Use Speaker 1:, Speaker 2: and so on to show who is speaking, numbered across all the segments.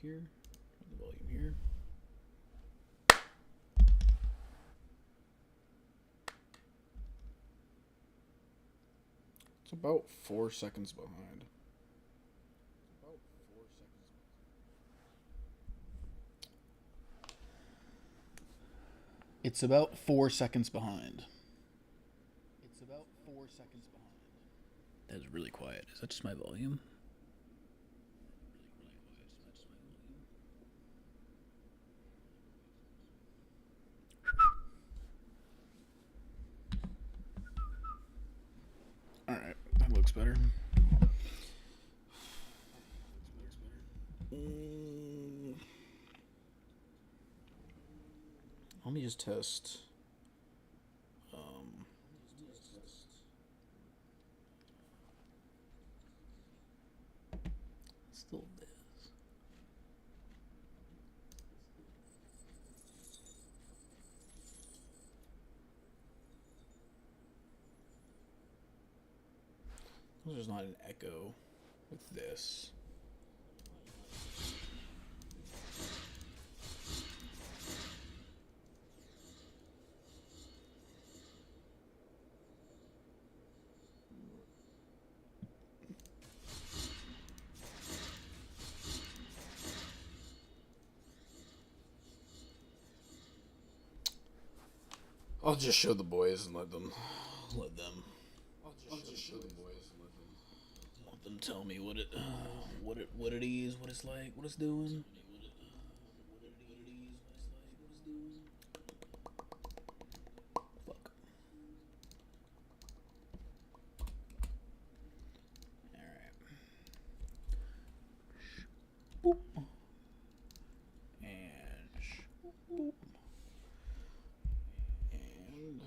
Speaker 1: here. The volume here. It's about 4 seconds behind. It's about 4 seconds behind. That's really quiet. Is that just my volume? Alright, that looks better. Let me just test. Still this. There's not an echo with this. I'll just show the boys and let them. I'll just show the boys and let them tell me what it is, what it's like, what it's doing. Fuck. Alright. Boop. And boop. And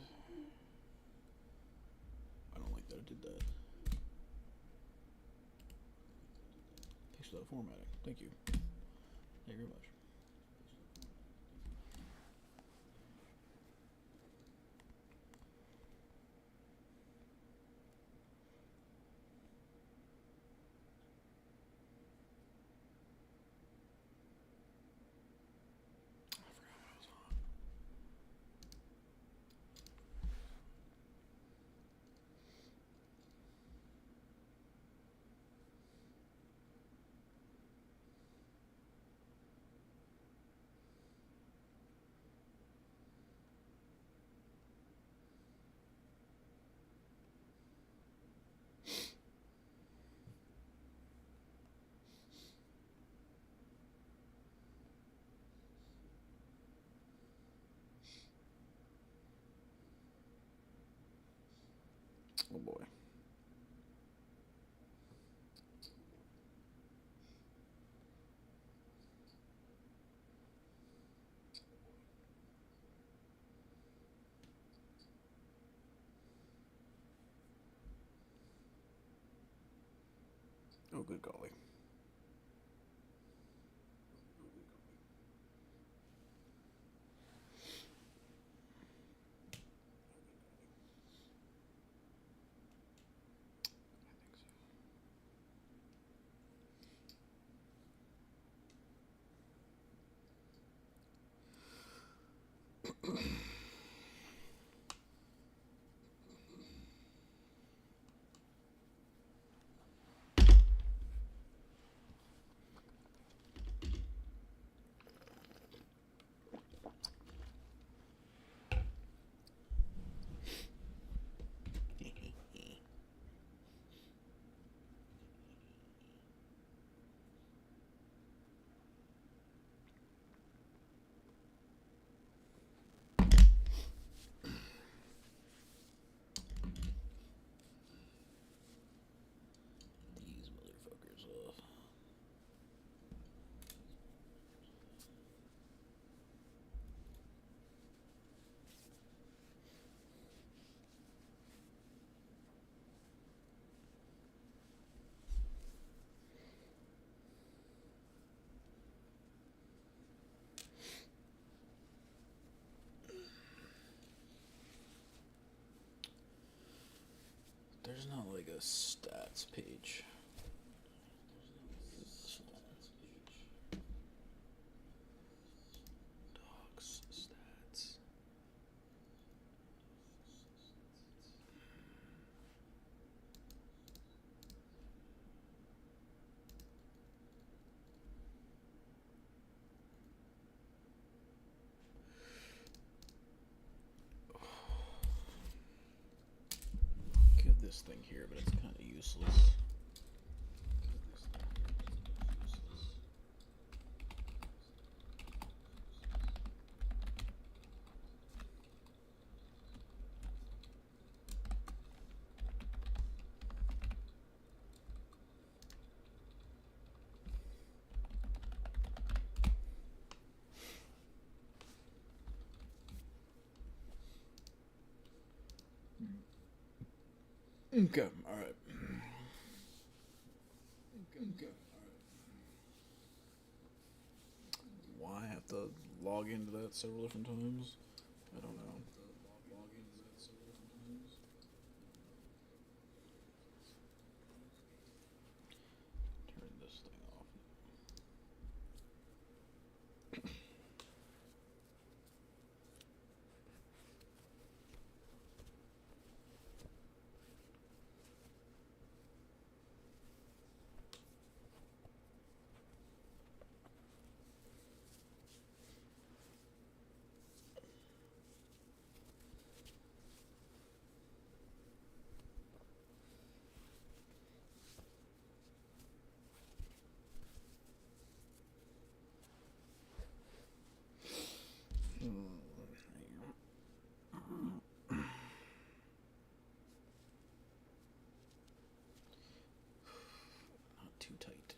Speaker 1: I don't like that I did that. Thanks for that formatting. Thank you. Thank you very much. Oh boy. Oh, good golly. These motherfuckers off. There's not like a stats page. this thing here, but it's kind of useless. Okay, alright. Okay, alright. Why I have to log into that several different times? I don't know. Turn this thing off. Not too tight.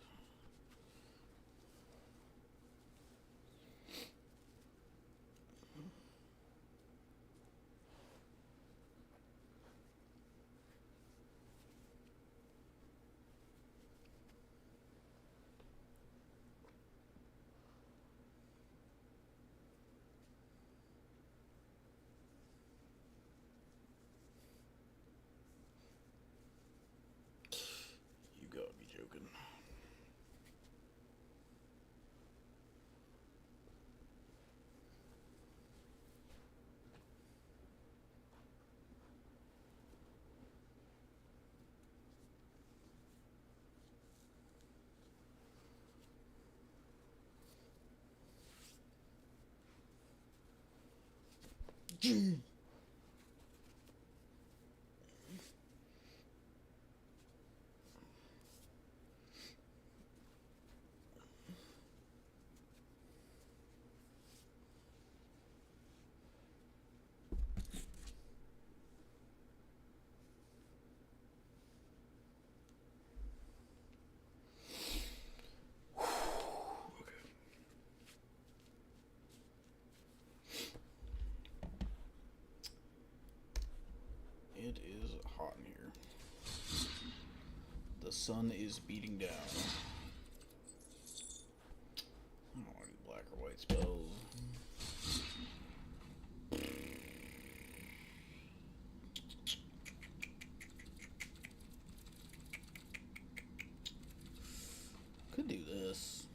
Speaker 1: You gotta be joking. It is hot in here. The sun is beating down. I don't want to do black or white spells. Could do this.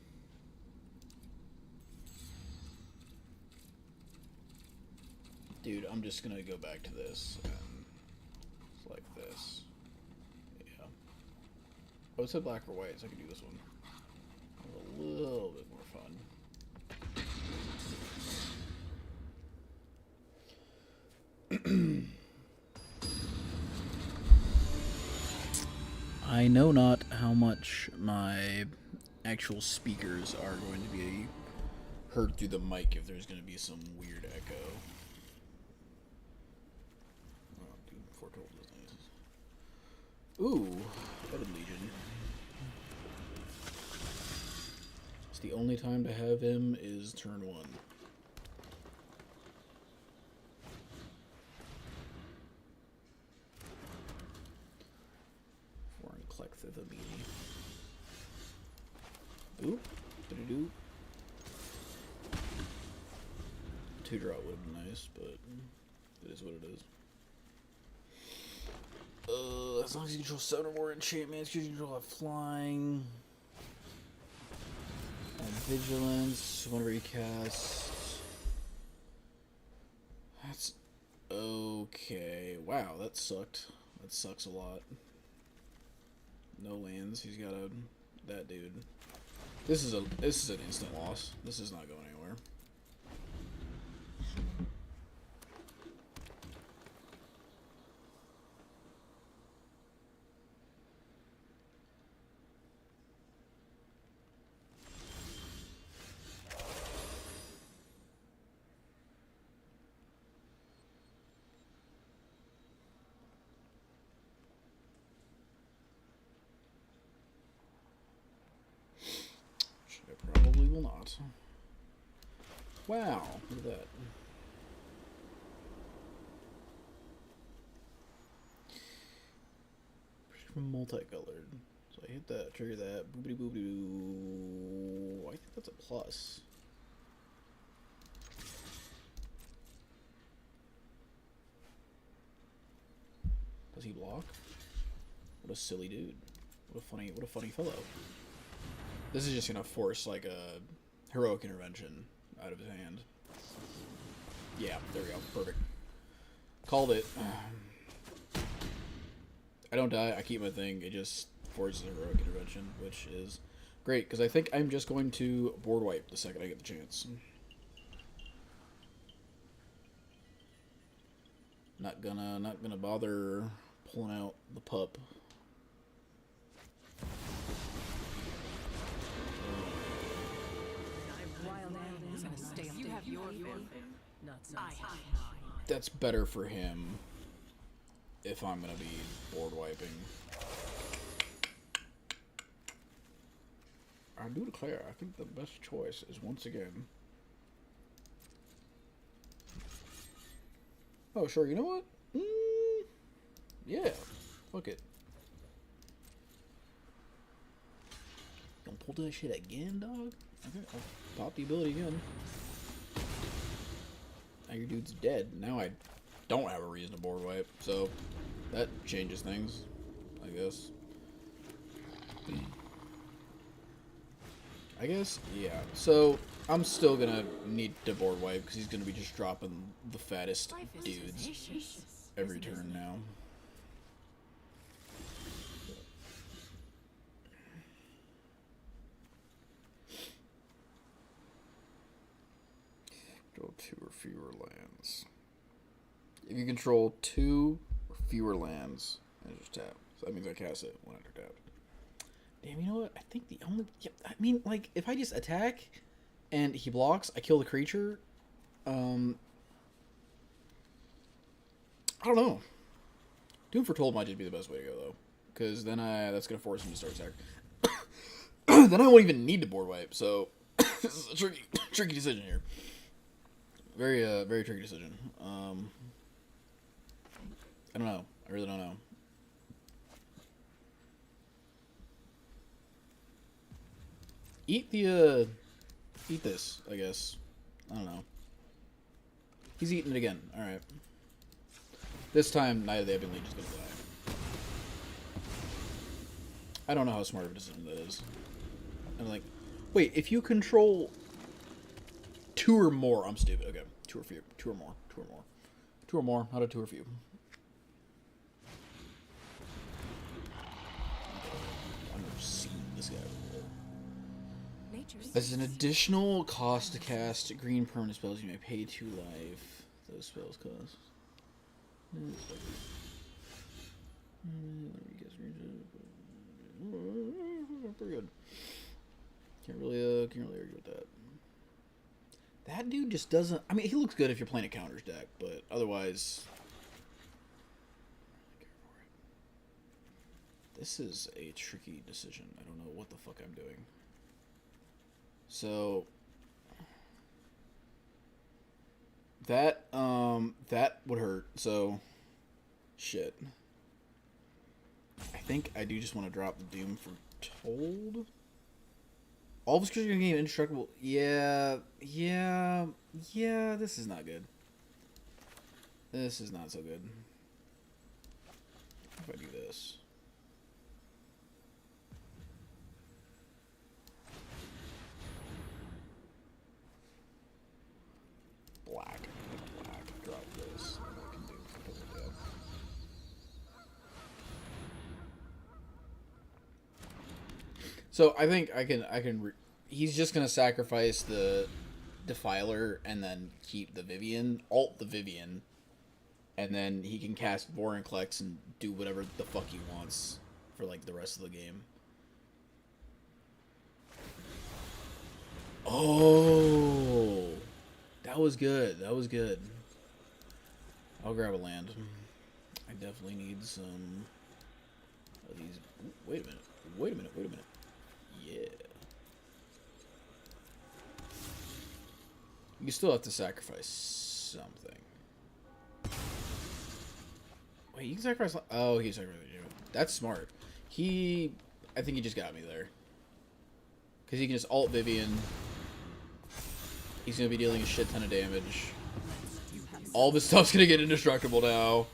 Speaker 1: Dude, I'm just gonna go back to this and it's like this. Yeah. Oh, it said black or white, so I can do this one. A little bit more fun. I know not how much my actual speakers are going to be heard through the mic if there's going to be some weird echo. Oh, dude, Foretold is nice. Ooh, Heaven Legion. It's the only time to have him is turn 1. Foreign Collective Amini. Ooh, doo-doo-doo. 2-drop would have been nice, but it is what it is. As long as you control 7 or more enchantments, you control have flying. And vigilance, whenever you cast. That's okay. Wow, that sucked. That sucks a lot. No lands. He's got that dude. This is an instant loss. This is not going anywhere. Wow, look at that. Multicolored. So I hit that, trigger that, boopity boopity boo. I think that's a plus. Does he block? What a silly dude. What a funny fellow. This is just gonna force like a heroic intervention out of his hand. Yeah, there we go. Perfect. Called it. I don't die, I keep my thing, it just forces a heroic intervention, which is great, because I think I'm just going to board wipe the second I get the chance. Not gonna bother pulling out the pup. That's better for him if I'm gonna be board wiping. I do declare, I think the best choice is once again. Oh, sure, you know what? Yeah, fuck it. Don't pull that shit again, dog? Okay, I'll pop the ability again. Now your dude's dead. Now I don't have a reason to board wipe, so that changes things, I guess. Yeah. So I'm still gonna need to board wipe because he's gonna be just dropping the fattest dudes every turn now. Control 2 or fewer lands. If you control 2 or fewer lands, I just tap. So that means I cast it when under tap. Damn, you know what? I think the only... Yeah, I mean, like, if I just attack and he blocks, I kill the creature. I don't know. Doom Foretold might just be the best way to go, though. Because then that's going to force him to start attack. Then I won't even need to board wipe, so... This is a tricky decision here. Very tricky decision. I don't know. I really don't know. Eat this, I guess. I don't know. He's eating it again. Alright. This time, Night of the Ebon Legion is gonna die. I don't know how smart of a decision that is. I'm like, wait, if you control 2 or more, I'm stupid. Okay, 2 or few. 2 or more. 2 or more. 2 or more, not a 2 or few. I've never seen this guy before. As an additional cost to cast green permanent spells, you may pay 2 life. Those spells cost. Pretty good. Can't really argue with that. That dude just doesn't. I mean, he looks good if you're playing a counters deck, but otherwise, this is a tricky decision. I don't know what the fuck I'm doing. So that would hurt. So shit. I think I do just want to drop the Doom Foretold. All of his creatures can gain indestructible. Yeah. This is not good. This is not so good. If I do this. Black. Drop this. I can do Foretold. So I think I can. He's just gonna sacrifice the Defiler and then keep the Vivian, alt the Vivian, and then he can cast Vorinclex and do whatever the fuck he wants for like the rest of the game. Oh, that was good. That was good. I'll grab a land. I definitely need some of these. Ooh, wait a minute. Yeah. You still have to sacrifice something. Wait, you can sacrifice... Oh, he sacrificed you. That's smart. I think he just got me there. Because he can just ult Vivian. He's going to be dealing a shit ton of damage. All of his stuff's going to get indestructible now.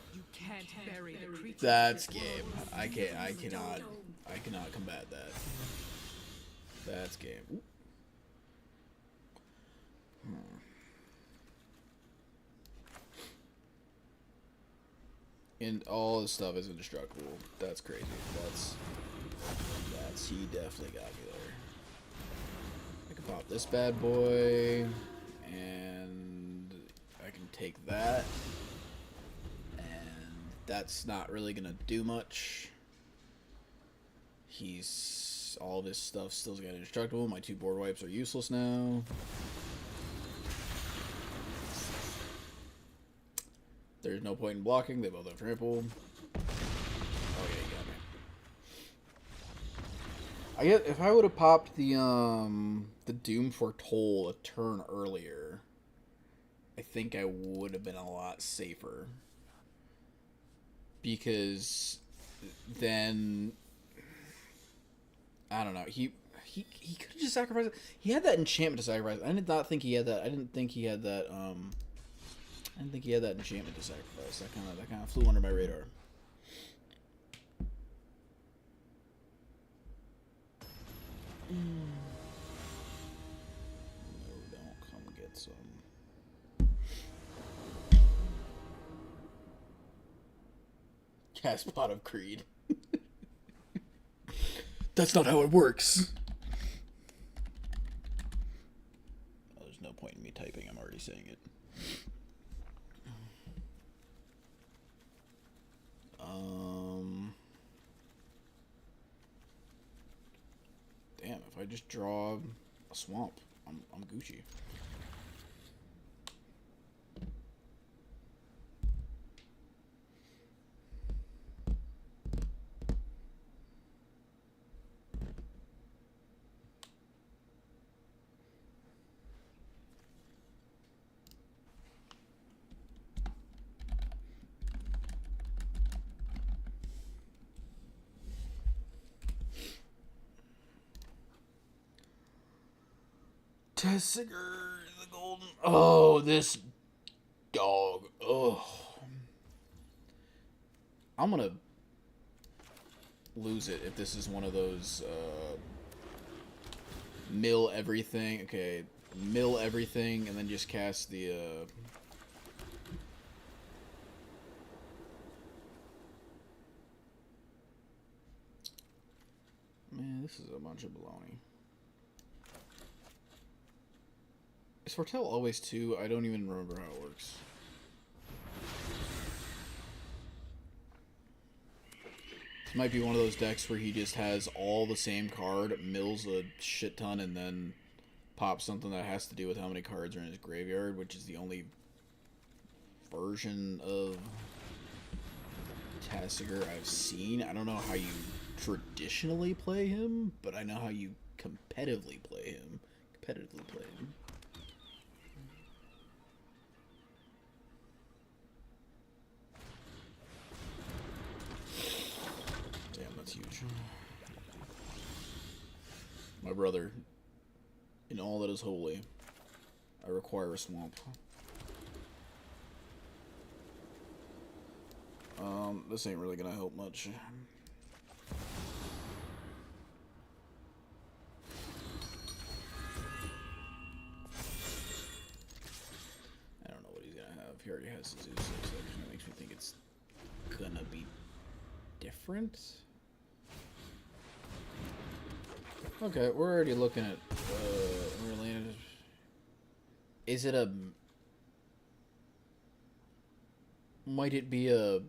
Speaker 1: That's game. I cannot combat that. That's game. Ooh. And all his stuff is indestructible. That's crazy. He definitely got me there. I can pop this bad boy, and I can take that, and that's not really gonna do much. All of his stuff still's got indestructible. My 2 board wipes are useless now. There's no point in blocking. They both have trample. Oh yeah, you got me. I get if I would have popped the Doom Foretoll a turn earlier, I think I would have been a lot safer. Because then I don't know. He could have just sacrificed it. He had that enchantment to sacrifice. I did not think he had that. I didn't think he had that enchantment to sacrifice. That kind of flew under my radar. No, don't come get some. Cast Pot of Creed. That's not how it works. Oh, there's no point in me typing. I'm already saying it. Damn, if I just draw a swamp, I'm Gucci. Tessiger, the golden. Oh, this dog. Oh, I'm gonna lose it if this is one of those mill everything. Okay, mill everything and then just cast the. Man, this is a bunch of baloney. Is Foretell always 2? I don't even remember how it works. This might be one of those decks where he just has all the same card, mills a shit ton, and then pops something that has to do with how many cards are in his graveyard, which is the only version of Tessiger I've seen. I don't know how you traditionally play him, but I know how you competitively play him. Huge. My brother, in all that is holy, I require a swamp. This ain't really gonna help much. I don't know what he's gonna have. He already has Zeus, so that kind of makes me think it's gonna be different. Okay, we're already looking at Orlando. Is it a... Might it be a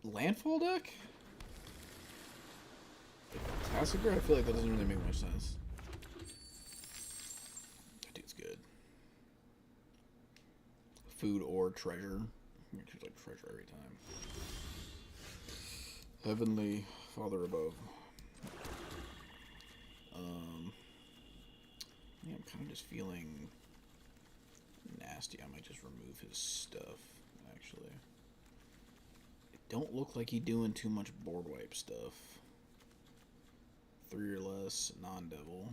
Speaker 1: landfall deck? Tessiger? I feel like that doesn't really make much sense. That dude's good. Food or treasure. I choose like treasure every time. Heavenly Father above. Yeah, I'm kind of just feeling nasty. I might just remove his stuff, actually. It don't look like he doing too much board wipe stuff. 3 or less, non-devil.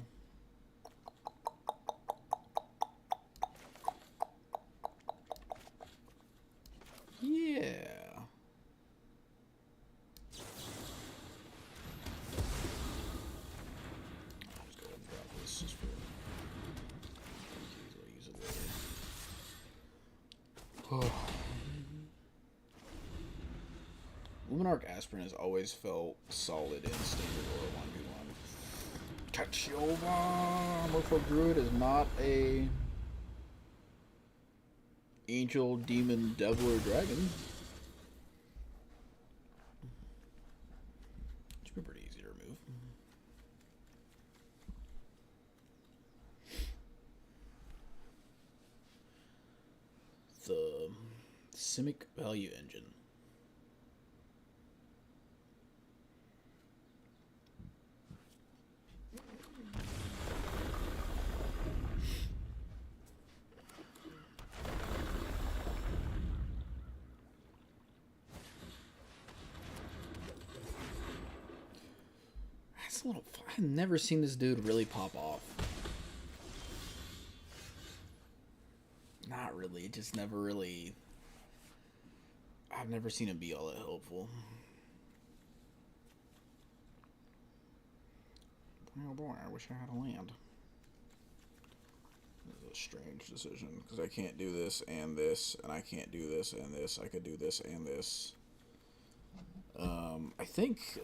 Speaker 1: Yeah. I'll just go ahead and drop this just for... I'll use it later. Luminarch Aspirant has always felt solid in Standard or 1v1. Tachioba! Merfolk Druid is not a... Angel, Demon, Devil, or Dragon. Should be pretty easy to remove. The Simic Value Engine. That's a little... I've never seen this dude really pop off. Not really, just never really... I've never seen him be all that helpful. Oh boy, I wish I had a land. This is a strange decision, because I can't do this, and I can't do this, and this. I could do this, and this. I think,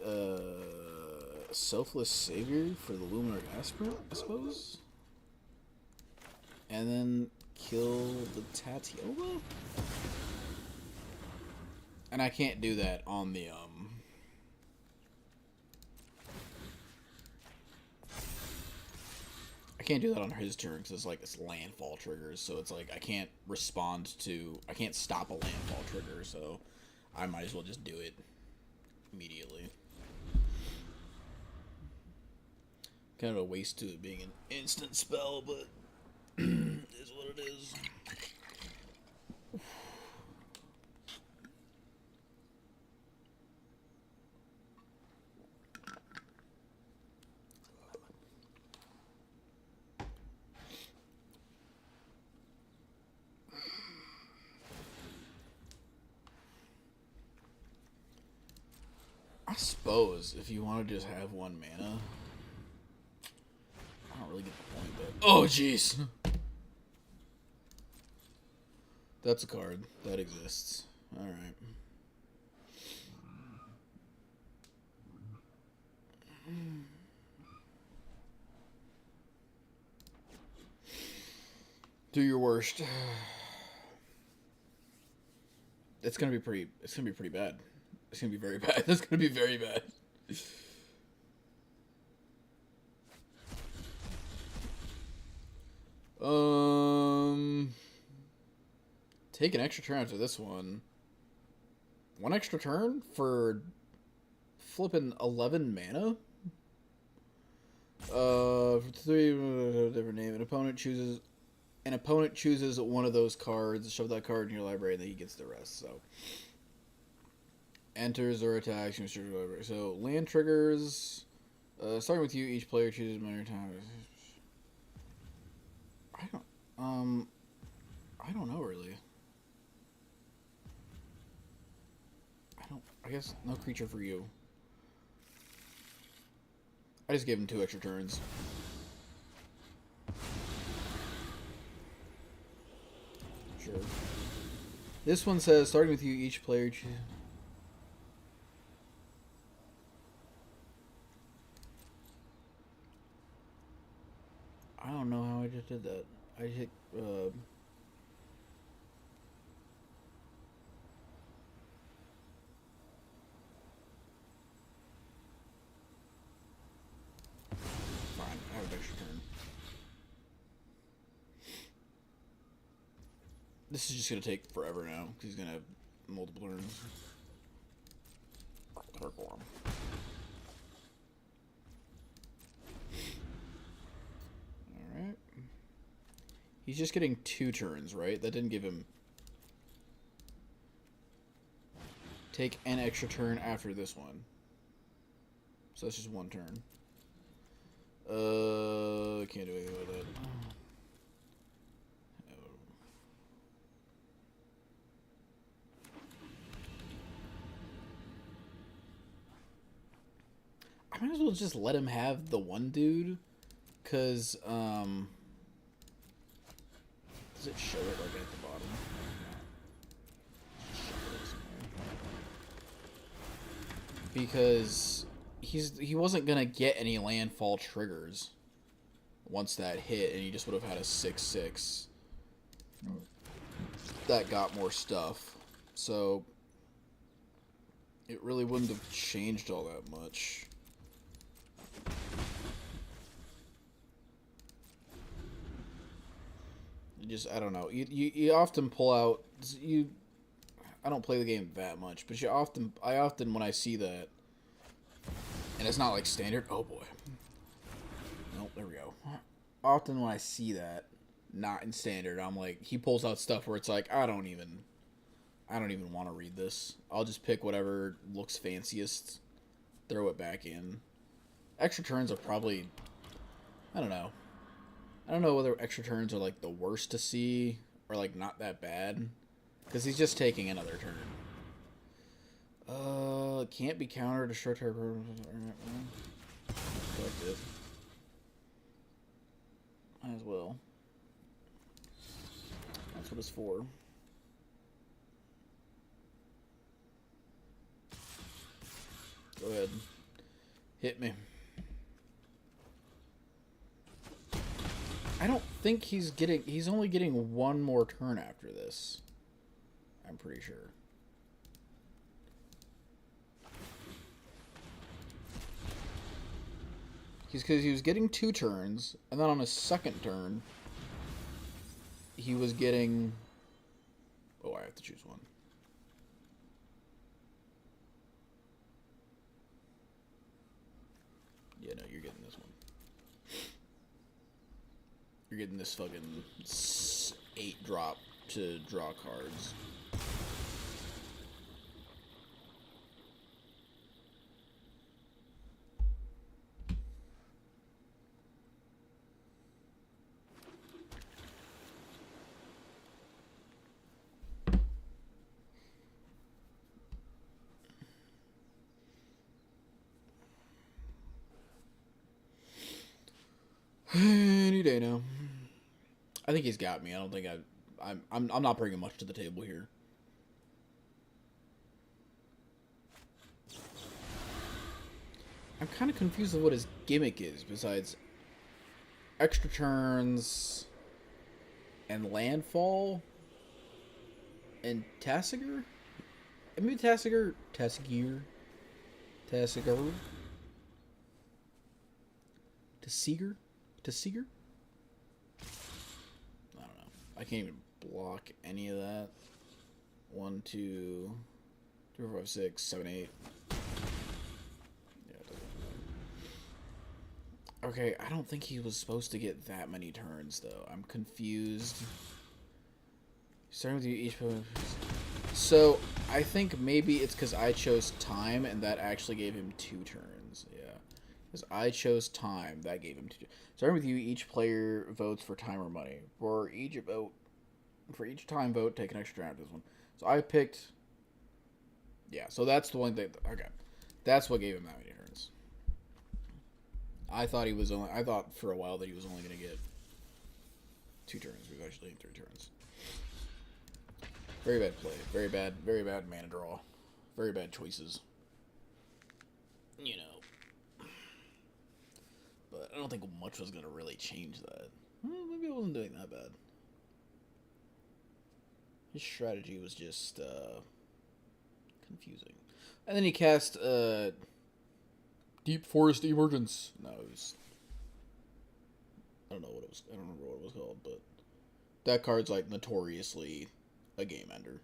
Speaker 1: Selfless Savior for the Luminarch Aspirant, I suppose? And then kill the Tachioba? And I can't do that on the, I can't do that on his turn because it's like it's landfall triggers, so it's like I can't stop a landfall trigger, so I might as well just do it immediately. Kind of a waste to it being an instant spell, but it is what it is. I suppose if you want to just have 1 mana, I don't really get the point, but oh jeez, that's a card that exists. All right. Do your worst. It's gonna be pretty bad. It's gonna be very bad. It's gonna be very bad. Take an extra turn after this one. 1 extra turn for flipping 11 mana. For 3 different name. An opponent chooses one of those cards. Shove that card in your library, and then he gets the rest. So enters or attacks. So land triggers. Starting with you, each player chooses minor time. I don't know really. I guess no creature for you. I just gave him 2 extra turns. Sure. This one says, starting with you, each player chooses... I don't know how I just did that. I hit, Fine, I have an extra turn. This is just gonna take forever now, because he's gonna have multiple turns. He's just getting 2 turns, right? That didn't give him... Take an extra turn after this one. So that's just 1 turn. Can't do anything with it. I might as well just let him have the 1 dude. Because, does it show it, like, at the bottom? Because he wasn't gonna get any landfall triggers once that hit, and he just would have had a 6/6 that got more stuff. So it really wouldn't have changed all that much. I don't know. You often pull out I don't play the game that much, but I often when I see that, and it's not like standard. Oh boy. Nope, there we go. Often when I see that, not in standard, I'm like, he pulls out stuff where it's like, I don't even want to read this. I'll just pick whatever looks fanciest, throw it back in. Extra turns are probably, I don't know. I don't know whether extra turns are like the worst to see or like not that bad. Because he's just taking another turn. Can't be countered to short term. Collect it. Might as well. That's what it's for. Go ahead. Hit me. I don't think he's only getting 1 more turn after this. I'm pretty sure. Because he was getting 2 turns, and then on his second turn, he was getting... Oh, I have to choose one. Yeah, no, you're getting this one. You're getting this fucking 8 drop to draw cards. Any day now. I think he's got me. I don't think I'm not bringing much to the table here. I'm kind of confused with what his gimmick is besides extra turns and landfall and Tasigur. Maybe Tasigur. Tasigur. Tasigur. Tasigur. I don't know. I can't even block any of that. 1, 2, 3, 4, 5, 6, 7, 8. Yeah, it doesn't matter. Okay, I don't think he was supposed to get that many turns though. I'm confused. Starting with you each. So I think maybe it's because I chose time, and that actually gave him 2 turns. Yeah, because I chose time, that gave him 2. Starting with you, each player votes for time or money. For each time vote, take an extra round. This one. So I picked. Yeah, so that's the one thing. Okay, that's what gave him that many turns. I thought for a while that he was only going to get 2 turns. He was actually in 3 turns. Very bad play. Very bad mana draw. Very bad choices. You know. But I don't think much was going to really change that. Well, maybe I wasn't doing that bad. His strategy was just confusing. And then he cast Deep Forest Emergence. No, it was... I don't know what it was. I don't remember what it was called, but that card's like notoriously a game ender.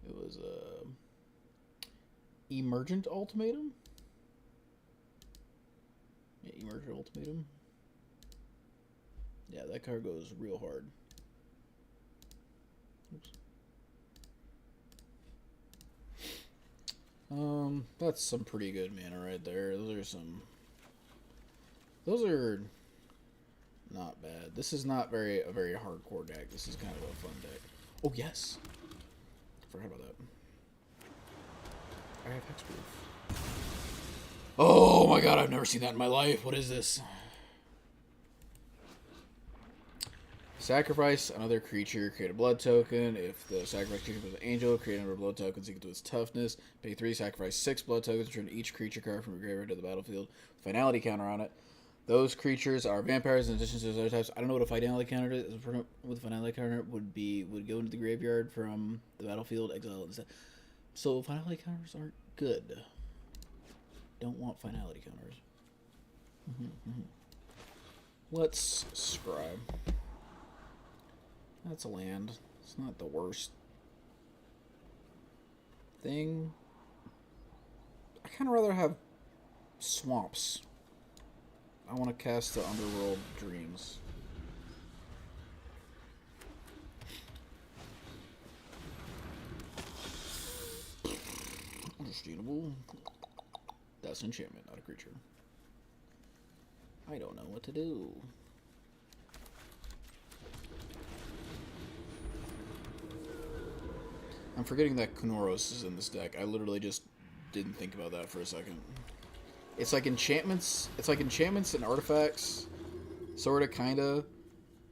Speaker 1: It was Emergent Ultimatum? Yeah, Emergent Ultimatum. Yeah, that card goes real hard. Oops. That's some pretty good mana right there. Those are not bad. This is not a very hardcore deck. This is kind of a fun deck. Oh yes, forgot about that. I have hexproof. Oh my god, I've never seen that in my life. What is this? Sacrifice another creature, create a blood token. If the sacrifice creature was an angel, create a number of blood tokens equal to its toughness. Pay 3, sacrifice 6 blood tokens, turn each creature card from your graveyard to the battlefield. Finality counter on it. Those creatures are vampires in addition to those other types. I don't know what a finality counter is. With a finality counter would go into the graveyard from the battlefield, exile instead. So finality counters aren't good. Don't want finality counters. Let's scribe. That's a land. It's not the worst thing. I kind of rather have swamps. I want to cast the Underworld Dreams. Understandable. That's enchantment, not a creature. I don't know what to do. I'm forgetting that Kunoros is in this deck. I literally just didn't think about that for a second. It's like enchantments. It's like enchantments and artifacts, sorta, kinda,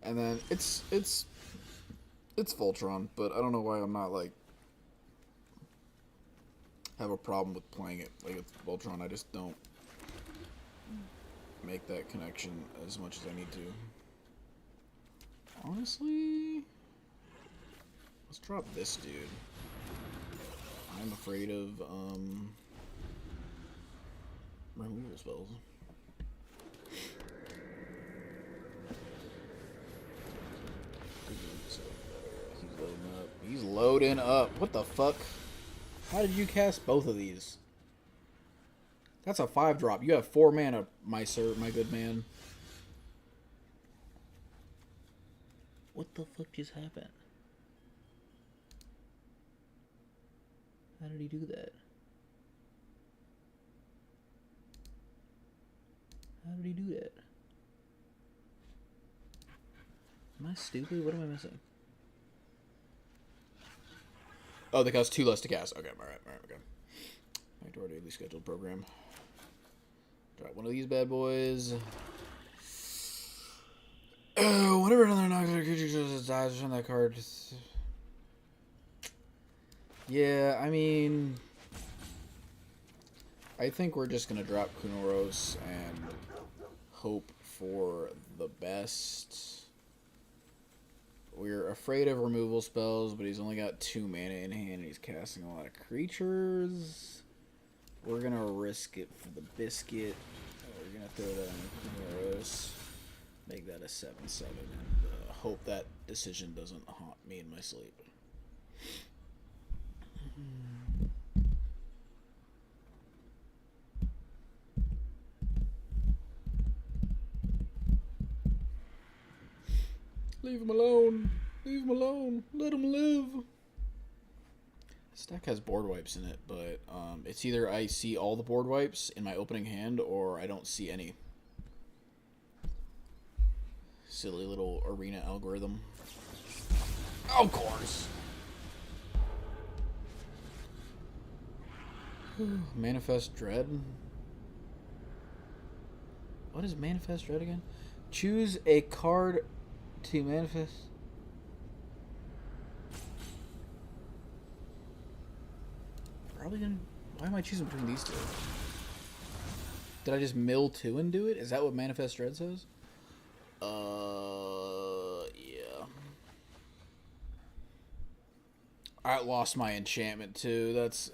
Speaker 1: and then it's Voltron. But I don't know why I'm not like have a problem with playing it like it's Voltron. I just don't make that connection as much as I need to. Honestly, let's drop this dude. I'm afraid of removal spells. He's loading up. He's loading up. What the fuck? How did you cast both of these? That's a 5-drop. You have 4 mana, my good man. What the fuck just happened? How did he do that? How did he do that? Am I stupid? What am I missing? Oh, they cost 2 less to cast. Okay, alright, okay. Back to our daily scheduled program. Drop one of these bad boys. Oh, whenever another non-creature creature dies, return that card. Yeah, I mean, I think we're just gonna drop Kunoros and hope for the best. We're afraid of removal spells, but he's only got 2 mana in hand and he's casting a lot of creatures. We're gonna risk it for the biscuit. We're gonna throw that on Kunoros. Make that a 7/7 and hope that decision doesn't haunt me in my sleep. Leave him alone. Leave him alone. Let him live. This deck has board wipes in it, but it's either I see all the board wipes in my opening hand or I don't see any. Silly little arena algorithm. Of course. Manifest Dread. What is Manifest Dread again? Choose a card to manifest. Probably gonna. Why am I choosing between these two? Did I just mill 2 and do it? Is that what Manifest Dread says? Yeah. I lost my enchantment too. That's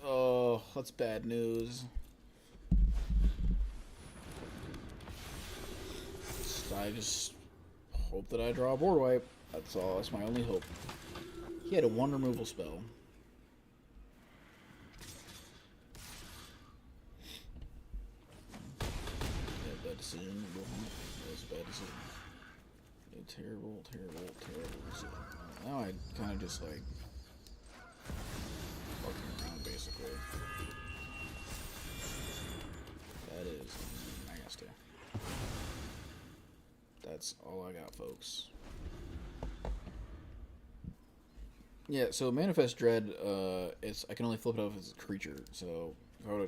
Speaker 1: bad news. I just hope that I draw a board wipe. That's all. That's my only hope. He had a 1 removal spell. decision. That was a bad decision. A terrible, terrible, terrible decision. Now I kind of just like fucking around basically. That is nasty. That's all I got, folks. Yeah, so Manifest Dread, I can only flip it off as a creature. So if I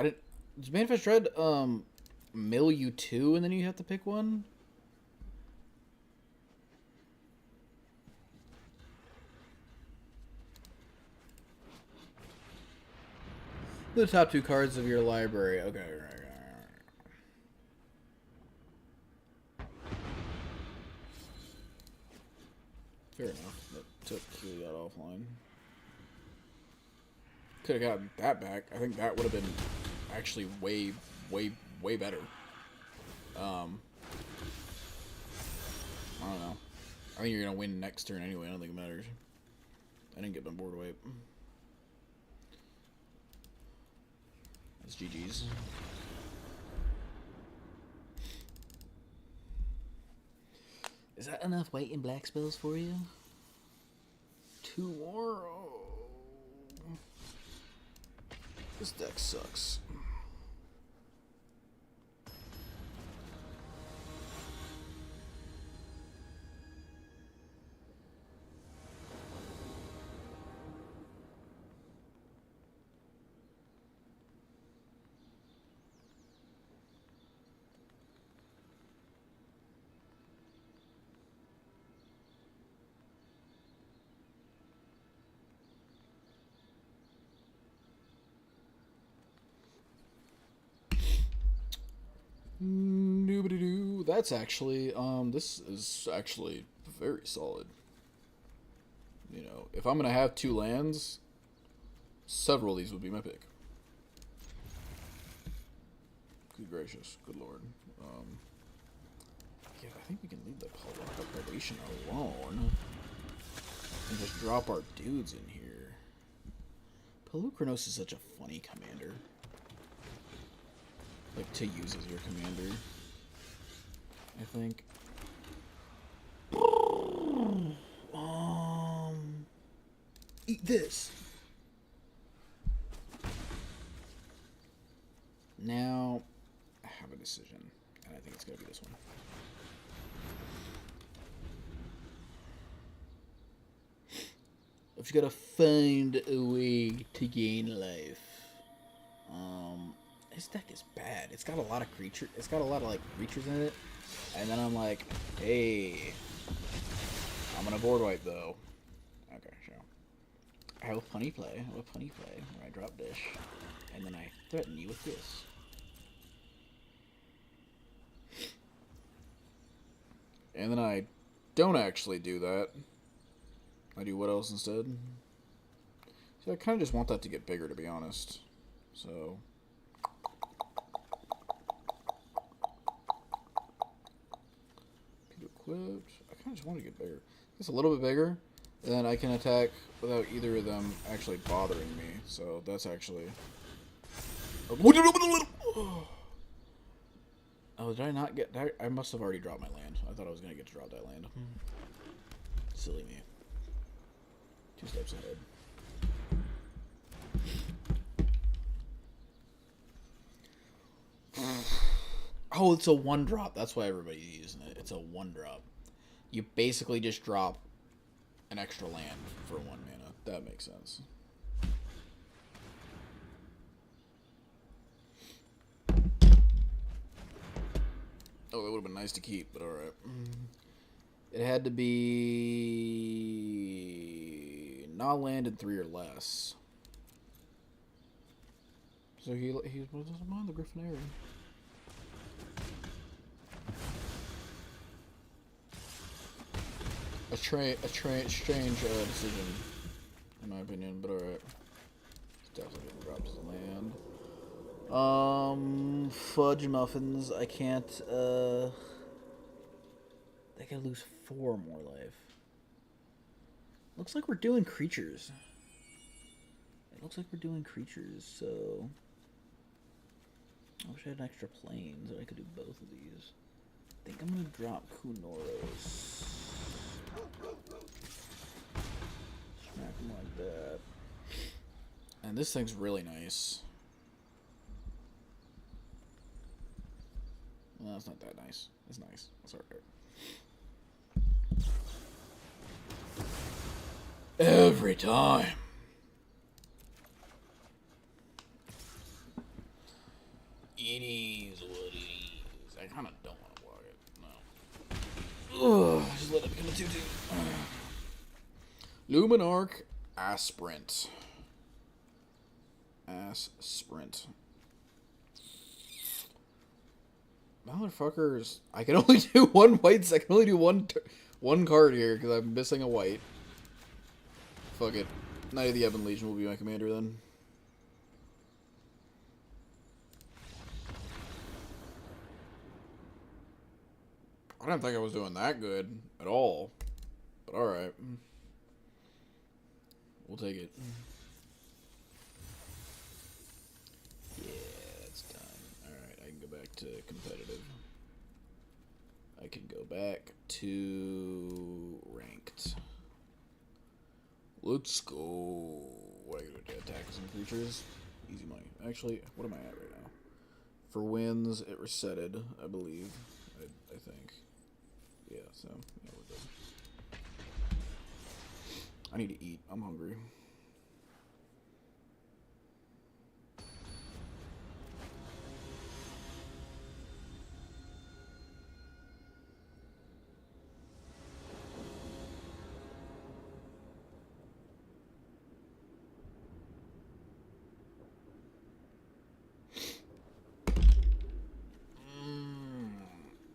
Speaker 1: didn't. Does Manifest Dread mill you two and then you have to pick one? The top two cards of your library. Okay, right. Fair enough. That took Heliod offline. Could have gotten that back. I think that would have been actually way better. I don't know. I think you're gonna win next turn anyway. I don't think it matters. I didn't get my board wipe. That's GG's. Is that enough white and black spells for you? Two more? Oh. This deck sucks. Doobity-doo. That's actually, this is actually very solid. You know, if I'm gonna have two lands, several of these would be my pick. Good gracious, good lord. Yeah, I think we can leave the Palpation alone and just drop our dudes in here. Polukranos is such a funny commander. Like, to use as your commander, I think. Eat this. Now, I have a decision, and I think it's gonna be this one. I've just gotta find a way to gain life. This deck is bad. It's got a lot of creatures. It's got a lot of like creatures in it, and then I'm like, hey, I'm gonna board wipe though. Okay, sure. I have a punny play. Where I drop dish, and then I threaten you with this. And then I don't actually do that. I do what else instead? See, I kind of just want that to get bigger, to be honest. So. Equipped. I kind of just want to get bigger. It's a little bit bigger, then I can attack without either of them actually bothering me. So that's actually. Oh, did I not get that? I must have already dropped my land. I thought I was going to get to drop that land. Silly me. 2 steps ahead. Oh, it's a 1-drop. That's why everybody's using it. It's a 1-drop. You basically just drop an extra land for 1 mana. That makes sense. Oh, that would have been nice to keep, but alright. It had to be not landed 3 or less. So he doesn't mind the Griffinarian. A strange decision, in my opinion, but alright. Definitely drops the land. Fudge muffins. I can't. They gotta lose 4 more life. Looks like we're doing creatures. It looks like we're doing creatures. So. I wish I had extra planes that I could do both of these. I think I'm gonna drop Kunoros. Smack him like that. And this thing's really nice. Well, it's not that nice. It's nice. It's alright. Every time. It is what it is. I kind of don't want to block it. No. Ugh, just let it become a 2-2. Luminarch Asprint. Asprint. Motherfuckers. I can only do one whites. I can only do one card here because I'm missing a white. Fuck it. Knight of the Ebon Legion will be my commander then. I didn't think I was doing that good at all. But alright. We'll take it. Yeah, that's done. Alright, I can go back to competitive. I can go back to ranked. Let's go. What are you going to attack some creatures? Easy money. Actually, what am I at right now? For wins, it resetted, I believe. I think. Yeah, so, yeah, we're good. I need to eat. I'm hungry.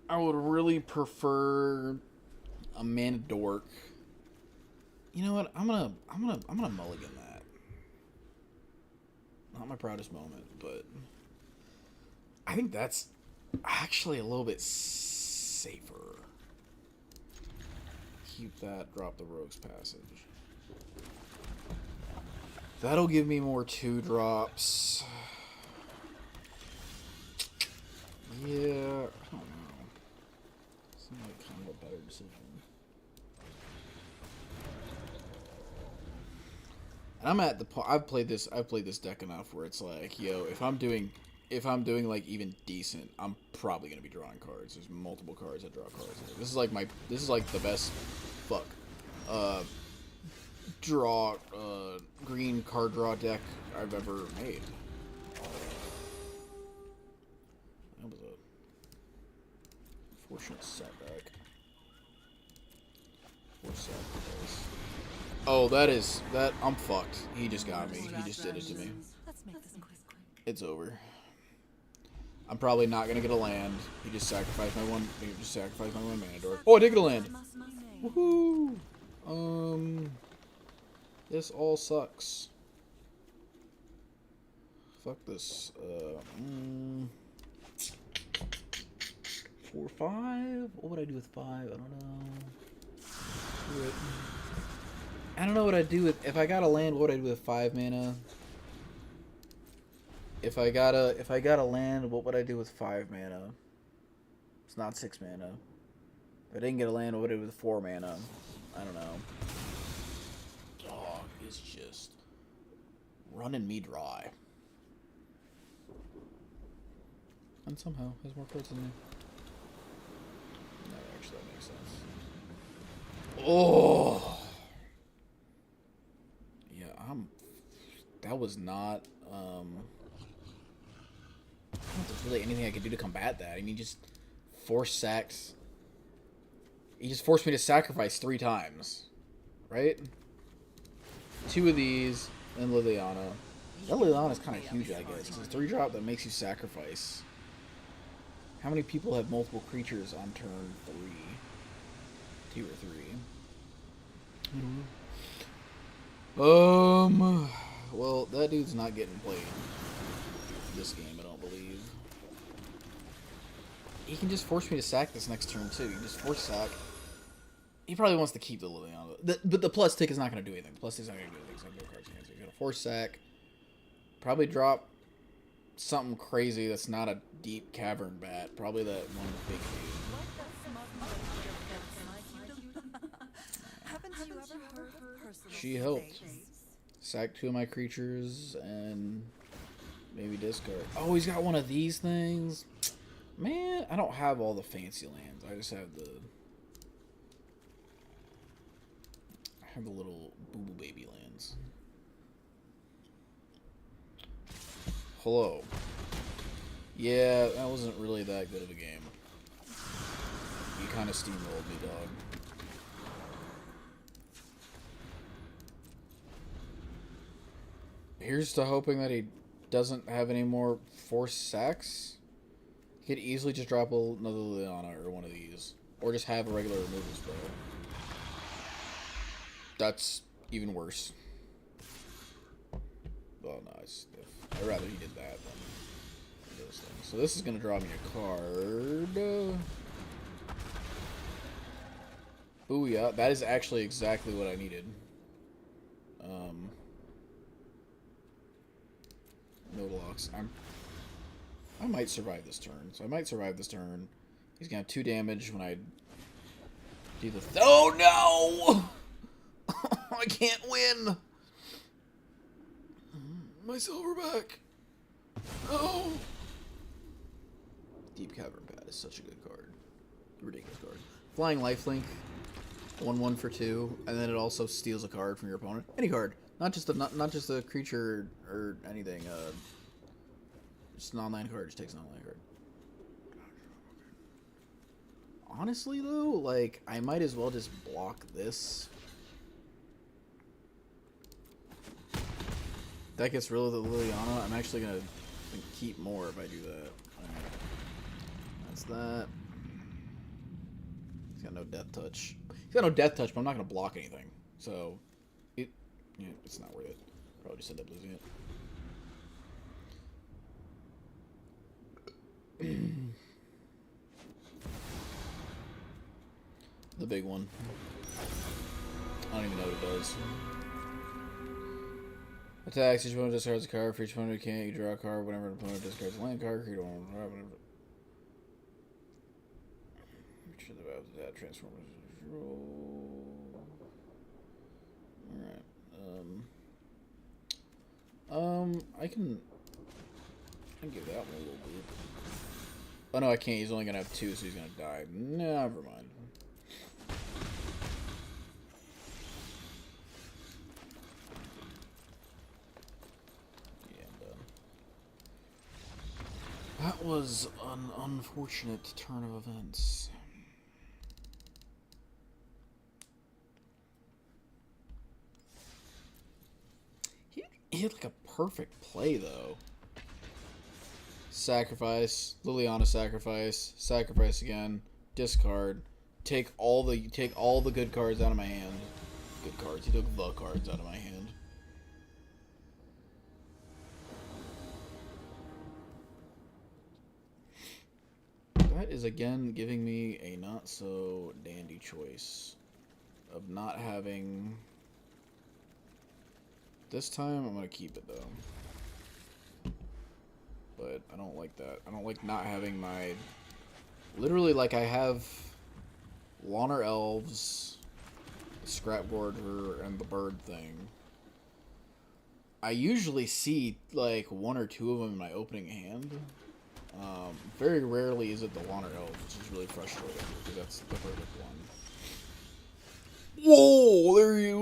Speaker 1: I would really prefer a Mana Dork. You know what? I'm gonna mulligan that. Not my proudest moment, but I think that's actually a little bit safer. Keep that. Drop the Rogue's Passage. That'll give me more 2-drops. Yeah, I don't know. Seems like kind of a better decision. And I'm at the point. I've played this deck enough where it's like, yo, if I'm doing like even decent, I'm probably gonna be drawing cards. There's multiple cards that draw cards. This is like the best draw green card draw deck I've ever made. That was a fortunate setback. Oh, that I'm fucked. He just got me. He just did it to me. It's over. I'm probably not gonna get a land. He just sacrificed my one. He just sacrificed my one mana door. Oh, I did get a land. Woohoo! This all sucks. Fuck this. 4/5? What would I do with 5? I don't know. I don't know what I'd do with if I got a land. What would I do with 5 mana? If I got a land, what would I do with 5 mana? It's not 6 mana. If I didn't get a land, what would I do with 4 mana? I don't know. Dog is just running me dry. And somehow has more cards than me. No, actually, that makes sense. Oh! Yeah, that was not, I don't think there's really anything I could do to combat that. I mean, just force sacks. He just forced me to sacrifice 3 times. Right? 2 of these, and Liliana. That Liliana's kind of huge, I guess. It's a 3-drop that makes you sacrifice. How many people have multiple creatures on turn 3? 2 or 3. Well, that dude's not getting played this game, I don't believe. He can just force me to sack this next turn, too. He can just force sack. He probably wants to keep the Liliana. But the plus tick is not going to do anything. The plus tick is not going to do anything. So no cards against it. He's going to force sack. Probably drop something crazy that's not a deep cavern bat. Probably that one big dude. She helped. Sack 2 of my creatures and maybe discard. Oh, he's got one of these things. Man, I don't have all the fancy lands. I just have the little boo boo baby lands. Hello. Yeah, that wasn't really that good of a game. You kind of steamrolled me, dog. Here's to hoping that he doesn't have any more forced sacks. He could easily just drop another Liliana or one of these. Or just have a regular removal spell. That's even worse. Well, no, I'd rather he did that than those things. So this is going to draw me a card. Booyah. That is actually exactly what I needed. No blocks. I might survive this turn. So I might survive this turn. He's going to have 2 damage when I do the... Oh, no! I can't win! My silverback! No! Deep Cavern Bat is such a good card. Ridiculous card. Flying Lifelink. 1/1 for 2, and then it also steals a card from your opponent. Any card. Not just a creature or anything. Just an online card. Just takes an online card. Honestly, though, like, I might as well just block this. That gets rid of the Liliana. I'm actually going to keep more if I do that. Right. That's that. He's got no death touch. He's got no death touch, but I'm not going to block anything. So, it's not worth it. Probably just end up losing it. The big one. I don't even know what it does. Attacks, each opponent discards a card. For each opponent you can't, you draw a card. Whenever an opponent discards a land card, create one. Whenever. That transform. Alright. I can give that one a little boop. Oh no, I can't. He's only gonna have 2, so he's gonna die. Never mind. That was an unfortunate turn of events. He had like a perfect play though. Sacrifice, Liliana sacrifice again, discard, take all the good cards out of my hand. Good cards. He took the cards out of my hand. That is again giving me a not so dandy choice of not having. This time I'm gonna keep it though. But I don't like that. I don't like not having my... Literally, like, I have Loner Elves, Scrap Gorger, and the bird thing. I usually see, like, 1 or 2 of them in my opening hand. Very rarely is it the Loner Elves, which is really frustrating, because that's the perfect one. Whoa! There you...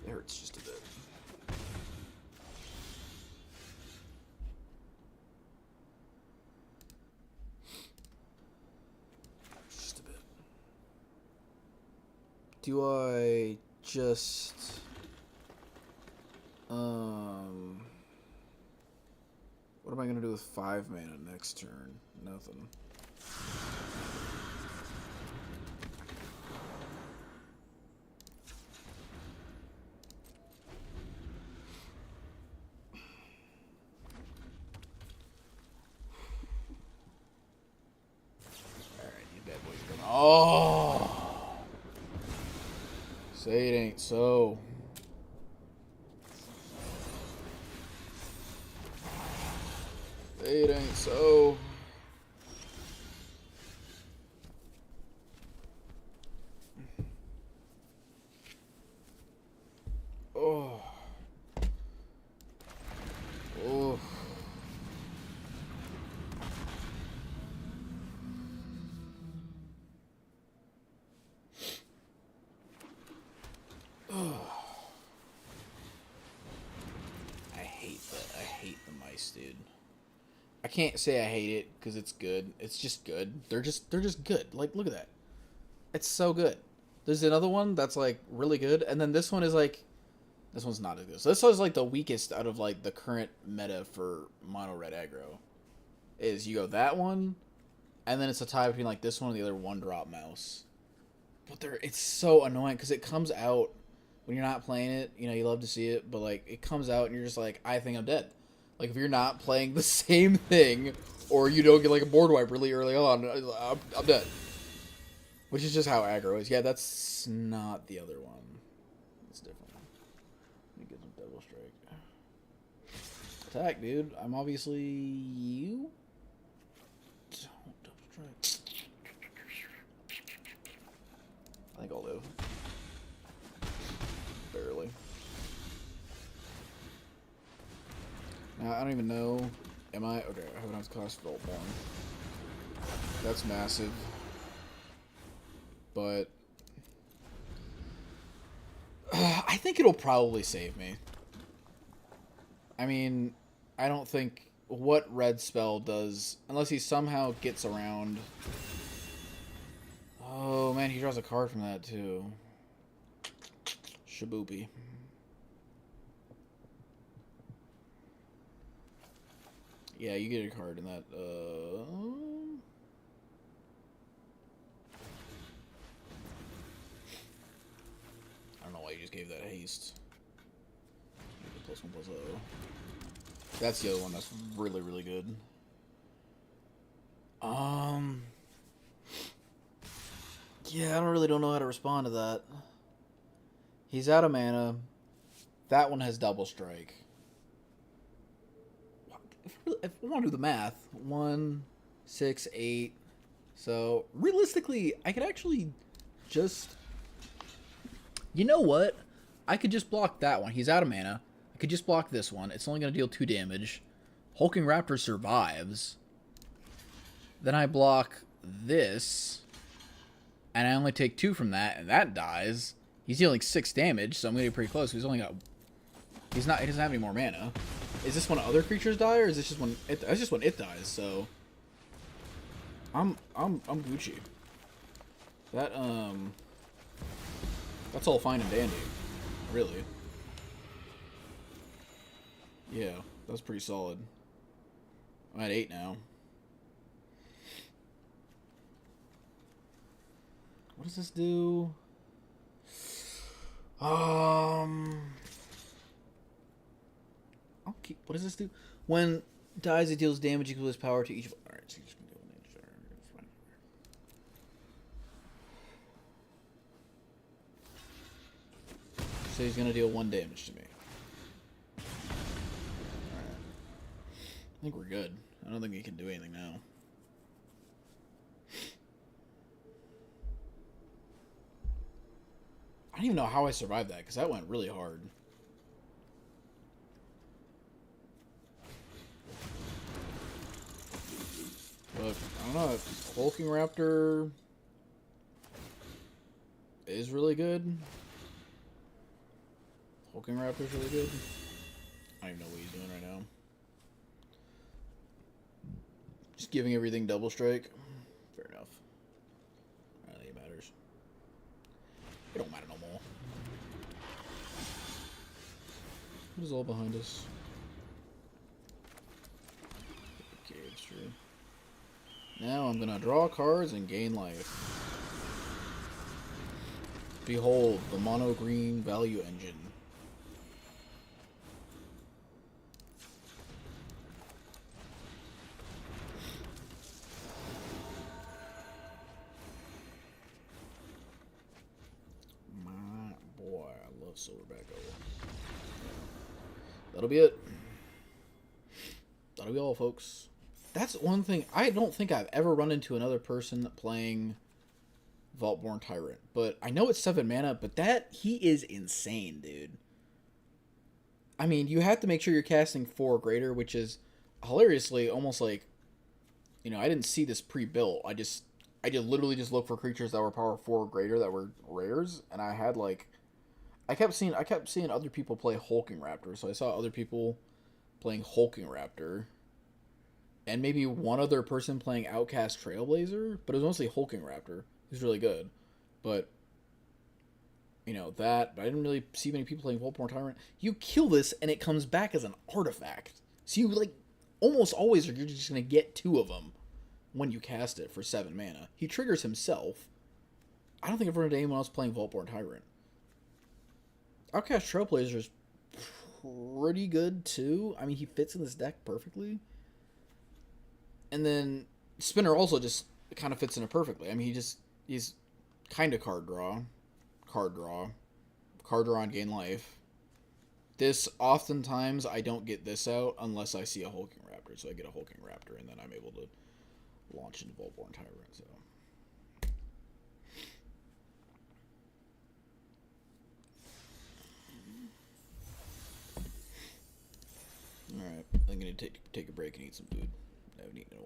Speaker 1: Hurts just a bit. Just a bit. Do I just what am I gonna do with 5 mana next turn? Nothing. Oh. Say it ain't so. Say it ain't so. Oh. Oh. I hate that. I hate the mice, dude. I can't say I hate it because it's good. It's just good. They're just good. Like, look at that. It's so good. There's another one that's like really good, and then this one is like, this one's not as good. So this one's like the weakest out of like the current meta for mono red aggro. Is you go that one, and then it's a tie between like this one and the other one drop mouse. But it's so annoying because it comes out when you're not playing it. You know, you love to see it, but like it comes out and you're just like, I think I'm dead. Like if you're not playing the same thing, or you don't get like a board wipe really early on, I'm dead. Which is just how aggro is. Yeah, that's not the other one. It's different. Let me get some double strike. Attack, dude. I'm obviously you. Don't double strike. I think I'll live. Barely. Now, I don't even know. Am I? Okay, I have enough cost for Voltborn. That's massive. But I think it'll probably save me. I mean, I don't think what red spell does, unless he somehow gets around. Oh man, he draws a card from that too. Shaboopy. Yeah, you get a card in that. I don't know why you just gave that haste. +1/+0. That's the other one that's really, really good. Yeah, I don't know how to respond to that. He's out of mana. That one has double strike. If I want to do the math, 1, 6, 8. So realistically, I could actually just. You know what? I could just block that one. He's out of mana. I could just block this one. It's only going to deal 2 damage. Hulking Raptor survives. Then I block this. And I only take 2 from that, and that dies. He's dealing 6 damage, so I'm going to be pretty close. He's only got... He doesn't have any more mana. Is this when other creatures die, or is this just when it... That's just when it dies, so... I'm Gucci. That, That's all fine and dandy. Really. Yeah, that's pretty solid. I'm at 8 now. What does this do? I'll keep. What does this do? When dies, it deals damage equal to its power to each. Alright, so you're just gonna deal damage. So he's gonna deal 1 damage to me. Alright. I think we're good. I don't think he can do anything now. I don't even know how I survived that, because that went really hard. But, I don't know, Hulking Raptor is really good. Hulking Raptor's really good. I don't even know what he's doing right now. Just giving everything double strike. Fair enough. I don't think it matters. It don't matter no more. What is all behind us? Okay, it's true. Now I'm gonna draw cards and gain life. Behold, the mono green value engine. Silverback owl. That'll be it. That'll be all, folks. That's one thing. I don't think I've ever run into another person playing Vaultborn Tyrant. But I know it's 7 mana, but he is insane, dude. I mean, you have to make sure you're casting 4 or greater, which is hilariously almost like, you know, I didn't see this pre-built. I just literally just looked for creatures that were power 4 or greater that were rares, and I had like, I kept seeing other people play Hulking Raptor, so I saw other people playing Hulking Raptor, and maybe one other person playing Outcast Trailblazer, but it was mostly Hulking Raptor. He was really good, but you know that. But I didn't really see many people playing Vaultborn Tyrant. You kill this, and it comes back as an artifact, so you like almost always you're just gonna get 2 of them when you cast it for 7 mana. He triggers himself. I don't think I've run into anyone else playing Vaultborn Tyrant. Outcast Trailblazer is pretty good too. I mean, he fits in this deck perfectly. And then Spinner also just kind of fits in it perfectly. I mean, he's kind of card draw and gain life. This oftentimes I don't get this out unless I see a Hulking Raptor, so I get a Hulking Raptor and then I'm able to launch into Vaultborn Tyrant. So. Alright, I'm gonna take a break and eat some food. I haven't eaten